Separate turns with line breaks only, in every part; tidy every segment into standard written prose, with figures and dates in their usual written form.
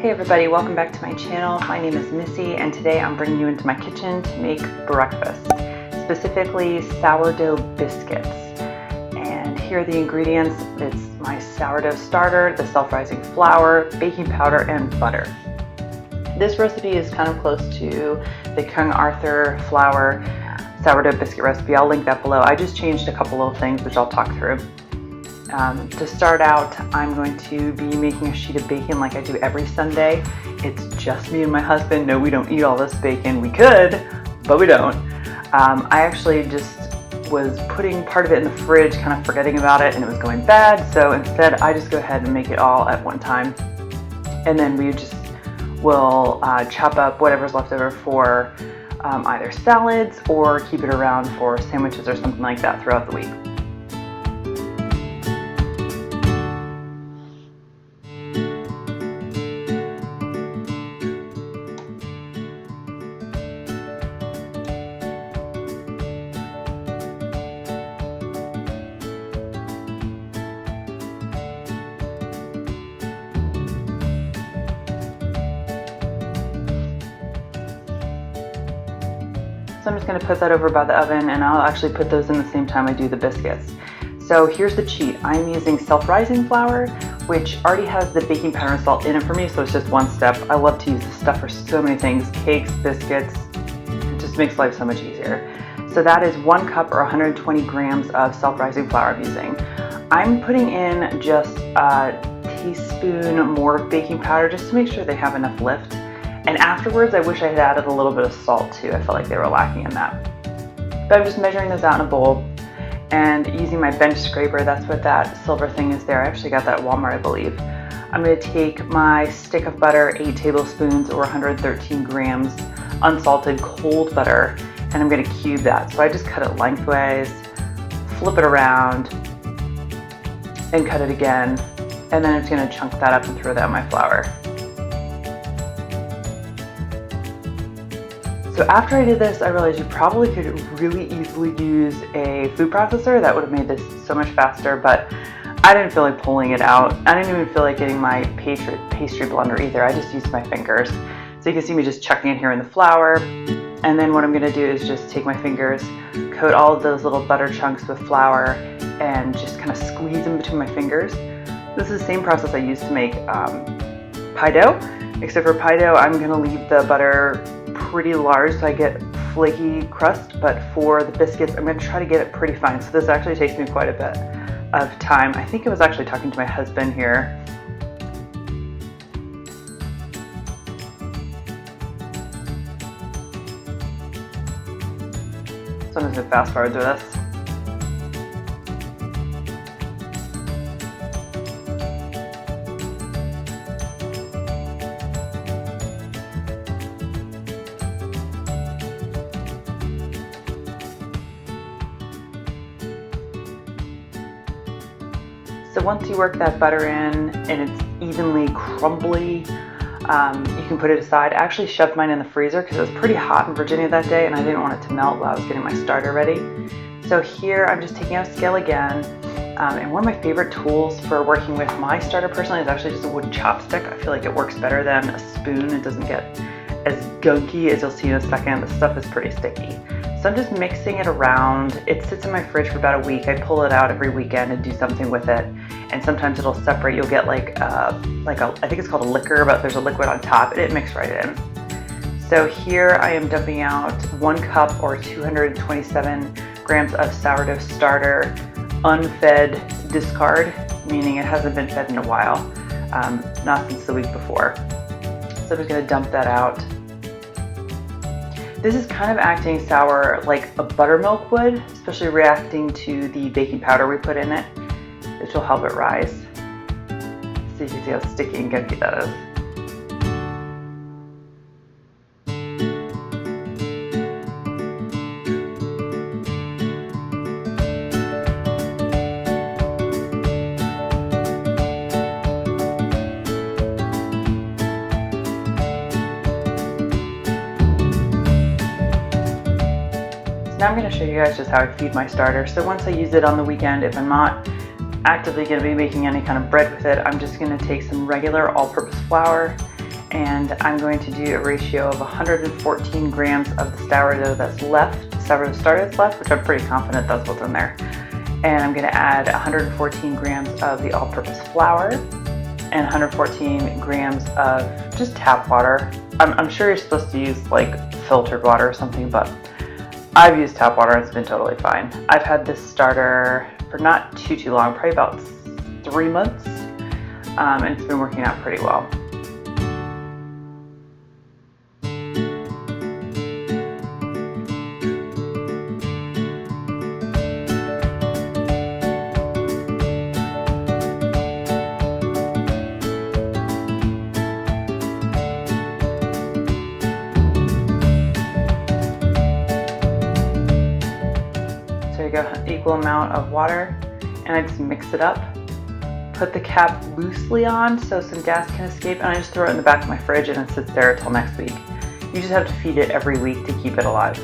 Hey everybody, welcome back to my channel. My name is Missy and today I'm bringing you into my kitchen to make breakfast, specifically sourdough biscuits. And here are the ingredients. It's my sourdough starter, the self-rising flour, baking powder, and butter. This recipe is kind of close to the King Arthur flour sourdough biscuit recipe. I'll link that below. I just changed a couple little things which I'll talk through. To start out, I'm going to be making a sheet of bacon like I do every Sunday. It's just me and my husband. No, we don't eat all this bacon. We could, but we don't. I actually just was putting part of it in the fridge, kind of forgetting about it, and it was going bad. So instead, I just go ahead and make it all at one time. And then we just will chop up whatever's left over for either salads or keep it around for sandwiches or something like that throughout the week. So I'm just going to put that over by the oven, and I'll actually put those in the same time I do the biscuits. So here's the cheat. I'm using self-rising flour, which already has the baking powder and salt in it for me, so it's just one step. I love to use this stuff for so many things, cakes, biscuits. It just makes life so much easier. So that is 1 cup or 120 grams of self-rising flour I'm using. I'm putting in just a teaspoon more of baking powder just to make sure they have enough lift. And afterwards, I wish I had added a little bit of salt too. I felt like they were lacking in that. But I'm just measuring those out in a bowl and using my bench scraper. That's what that silver thing is there. I actually got that at Walmart, I believe. I'm going to take my stick of butter, 8 tablespoons or 113 grams unsalted cold butter, and I'm going to cube that. So I just cut it lengthways, flip it around, and cut it again. And then I'm just going to chunk that up and throw that in my flour. So after I did this, I realized you probably could really easily use a food processor. That would have made this so much faster, but I didn't feel like pulling it out. I didn't even feel like getting my pastry blender either. I just used my fingers. So you can see me just chucking it here in the flour. And then what I'm gonna do is just take my fingers, coat all of those little butter chunks with flour, and just kind of squeeze them between my fingers. This is the same process I used to make pie dough, except for pie dough, I'm gonna leave the butter pretty large so I get flaky crust, but for the biscuits I'm going to try to get it pretty fine. So this actually takes me quite a bit of time. I think I was actually talking to my husband here. So I'm just going to fast forward through this. So once you work that butter in and it's evenly crumbly, you can put it aside. I actually shoved mine in the freezer because it was pretty hot in Virginia that day and I didn't want it to melt while I was getting my starter ready. So here I'm just taking out a scale again. And one of my favorite tools for working with my starter personally is actually just a wooden chopstick. I feel like it works better than a spoon. It doesn't get as gunky as you'll see in a second. The stuff is pretty sticky. So I'm just mixing it around. It sits in my fridge for about a week. I pull it out every weekend and do something with it. And sometimes it'll separate. You'll get I think it's called a liquor, but there's a liquid on top and it mixed right in. So here I am dumping out 1 cup or 227 grams of sourdough starter, unfed discard, meaning it hasn't been fed in a while, not since the week before. So I'm just gonna dump that out. This is kind of acting sour like a buttermilk would, especially reacting to the baking powder we put in it, which will help it rise. So you can see how sticky and gunky that is. Now I'm going to show you guys just how I feed my starter. So once I use it on the weekend, if I'm not actively going to be making any kind of bread with it, I'm just going to take some regular all-purpose flour And I'm going to do a ratio of 114 grams of the sourdough that's left, sourdough starter that's left, which I'm pretty confident that's what's in there. And I'm going to add 114 grams of the all-purpose flour and 114 grams of just tap water. I'm sure you're supposed to use like filtered water or something, but I've used tap water and it's been totally fine. I've had this starter for not too long, probably about 3 months, and it's been working out pretty well. Equal amount of water, and I just mix it up, put the cap loosely on so some gas can escape, and I just throw it in the back of my fridge and it sits there until next week. You just have to feed it every week to keep it alive.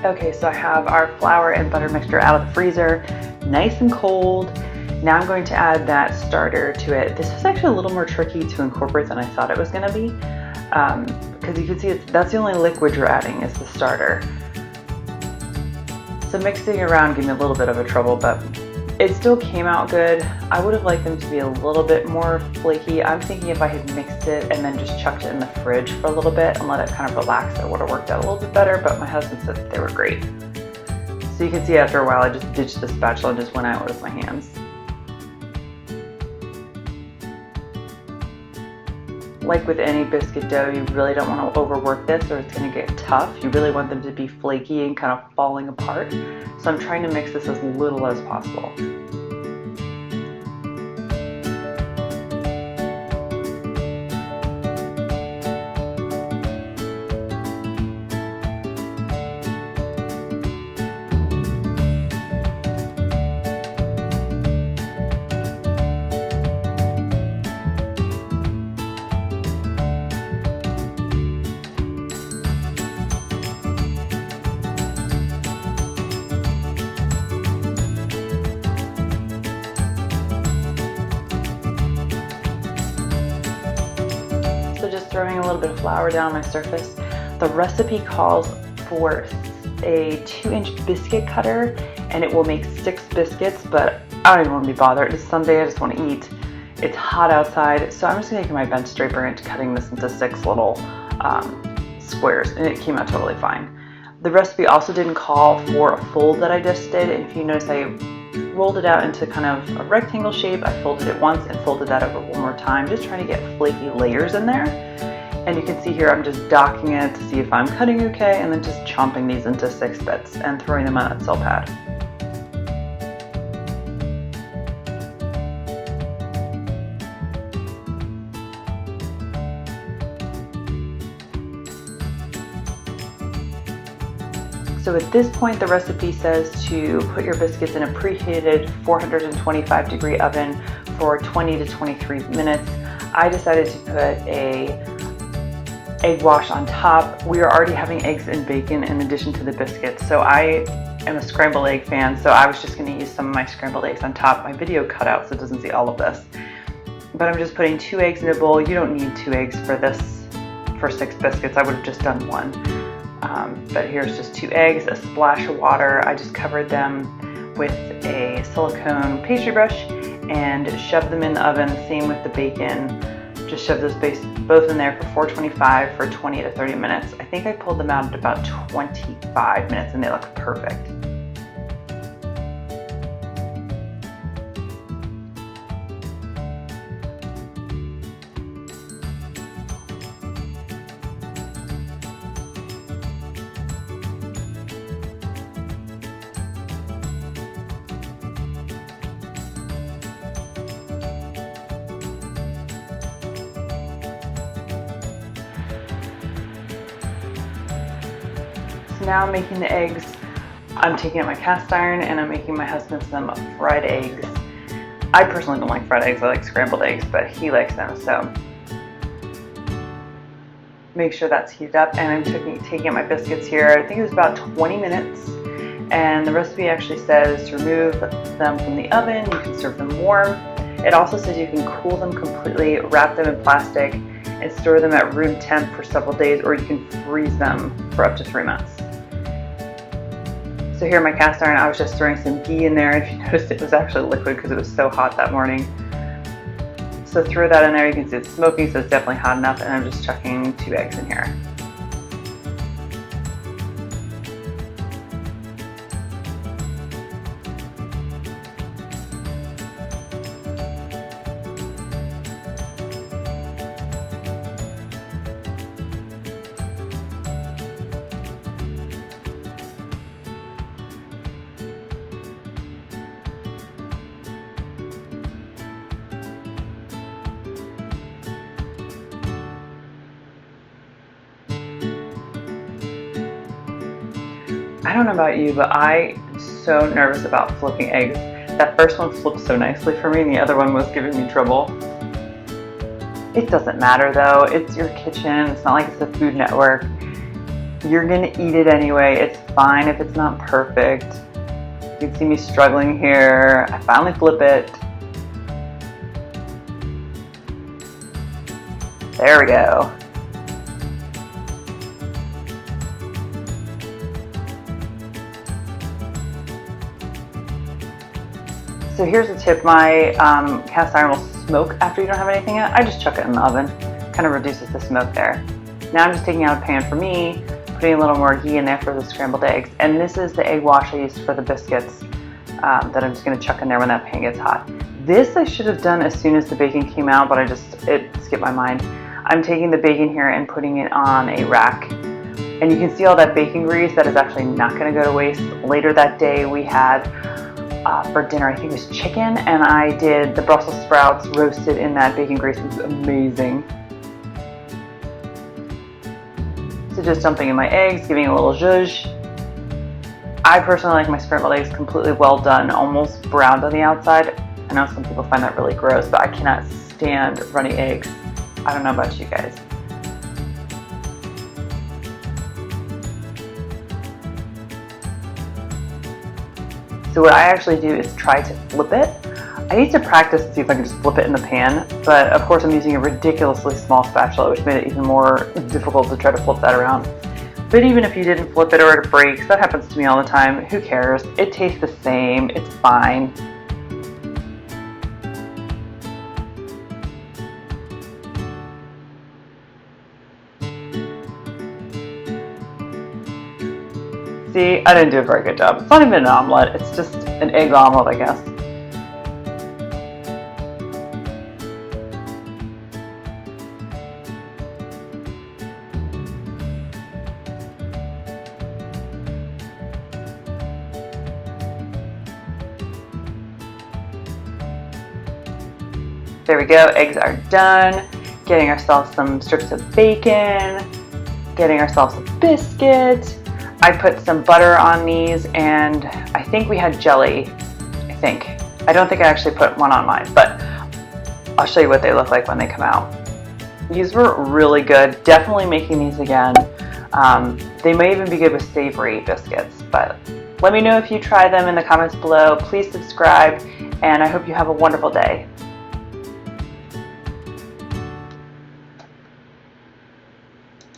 Okay, so I have our flour and butter mixture out of the freezer, nice and cold. Now I'm going to add that starter to it. This was actually a little more tricky to incorporate than I thought it was going to be, because you can see that's the only liquid you're adding is the starter. So mixing around gave me a little bit of a trouble, but it still came out good. I would have liked them to be a little bit more flaky. I'm thinking if I had mixed it and then just chucked it in the fridge for a little bit and let it kind of relax, it would have worked out a little bit better, but my husband said that they were great. So you can see after a while I just ditched the spatula and just went out with my hands. Like with any biscuit dough, you really don't want to overwork this or it's going to get tough. You really want them to be flaky and kind of falling apart. So I'm trying to mix this as little as possible. Just throwing a little bit of flour down my surface. The recipe calls for a 2-inch biscuit cutter and it will make 6 biscuits, but I don't even want to be bothered. It's Sunday, I just want to eat. It's hot outside, so I'm just going to take my bench scraper and cutting this into 6 little squares, and it came out totally fine. The recipe also didn't call for a fold that I just did. If you notice, I rolled it out into kind of a rectangle shape. I folded it once and folded that over one more time, just trying to get flaky layers in there. And you can see here I'm just docking it to see if I'm cutting okay, and then just chomping these into 6 bits and throwing them on that cell pad. So at this point, the recipe says to put your biscuits in a preheated 425-degree oven for 20 to 23 minutes. I decided to put a egg wash on top. We are already having eggs and bacon in addition to the biscuits. So I am a scrambled egg fan, so I was just going to use some of my scrambled eggs on top. My video cut out so it doesn't see all of this. But I'm just putting 2 eggs in a bowl. You don't need 2 eggs for this, for 6 biscuits. I would have just done 1. But here's just 2 eggs, a splash of water. I just covered them with a silicone pastry brush and shoved them in the oven. Same with the bacon. Just shove those both in there for 425 for 20 to 30 minutes. I think I pulled them out at about 25 minutes and they look perfect. now I'm making the eggs. I'm taking out my cast iron and I'm making my husband some fried eggs. I personally don't like fried eggs, I like scrambled eggs, but he likes them, so make sure that's heated up. And I'm taking out my biscuits here. I think it was about 20 minutes. And the recipe actually says to remove them from the oven. You can serve them warm. It also says you can cool them completely, wrap them in plastic, and store them at room temp for several days, or you can freeze them for up to 3 months. So here in my cast iron, I was just throwing some ghee in there. If you noticed, it was actually liquid because it was so hot that morning. So throw that in there. You can see it's smoking, so it's definitely hot enough, and I'm just chucking 2 eggs in here. I don't know about you, but I am so nervous about flipping eggs. That first one flipped so nicely for me, and the other one was giving me trouble. It doesn't matter though, it's your kitchen, it's not like it's the Food Network. You're gonna eat it anyway, it's fine if it's not perfect. You can see me struggling here. I finally flip it. There we go. So here's a tip, my cast iron will smoke after you don't have anything in it. I just chuck it in the oven, kind of reduces the smoke there. Now I'm just taking out a pan for me, putting a little more ghee in there for the scrambled eggs. And this is the egg wash I used for the biscuits that I'm just gonna chuck in there when that pan gets hot. This I should have done as soon as the bacon came out, but it skipped my mind. I'm taking the bacon here and putting it on a rack. And you can see all that bacon grease that is actually not gonna go to waste. Later that day we had for dinner, I think it was chicken, and I did the Brussels sprouts roasted in that bacon grease. It was amazing. So just dumping in my eggs, giving it a little zhuzh. I personally like my scrambled eggs completely well done, almost browned on the outside. I know some people find that really gross, but I cannot stand runny eggs. I don't know about you guys. So what I actually do is try to flip it. I need to practice and see if I can just flip it in the pan, but of course I'm using a ridiculously small spatula, which made it even more difficult to try to flip that around. But even if you didn't flip it or it breaks, that happens to me all the time, who cares? It tastes the same, it's fine. See, I didn't do a very good job. It's not even an omelet, it's just an egg omelet, I guess. There we go, eggs are done. Getting ourselves some strips of bacon, getting ourselves a biscuit. I put some butter on these, and I think we had jelly, I think. I don't think I actually put one on mine, but I'll show you what they look like when they come out. These were really good, definitely making these again. They may even be good with savory biscuits, but let me know if you try them in the comments below. Please subscribe, and I hope you have a wonderful day.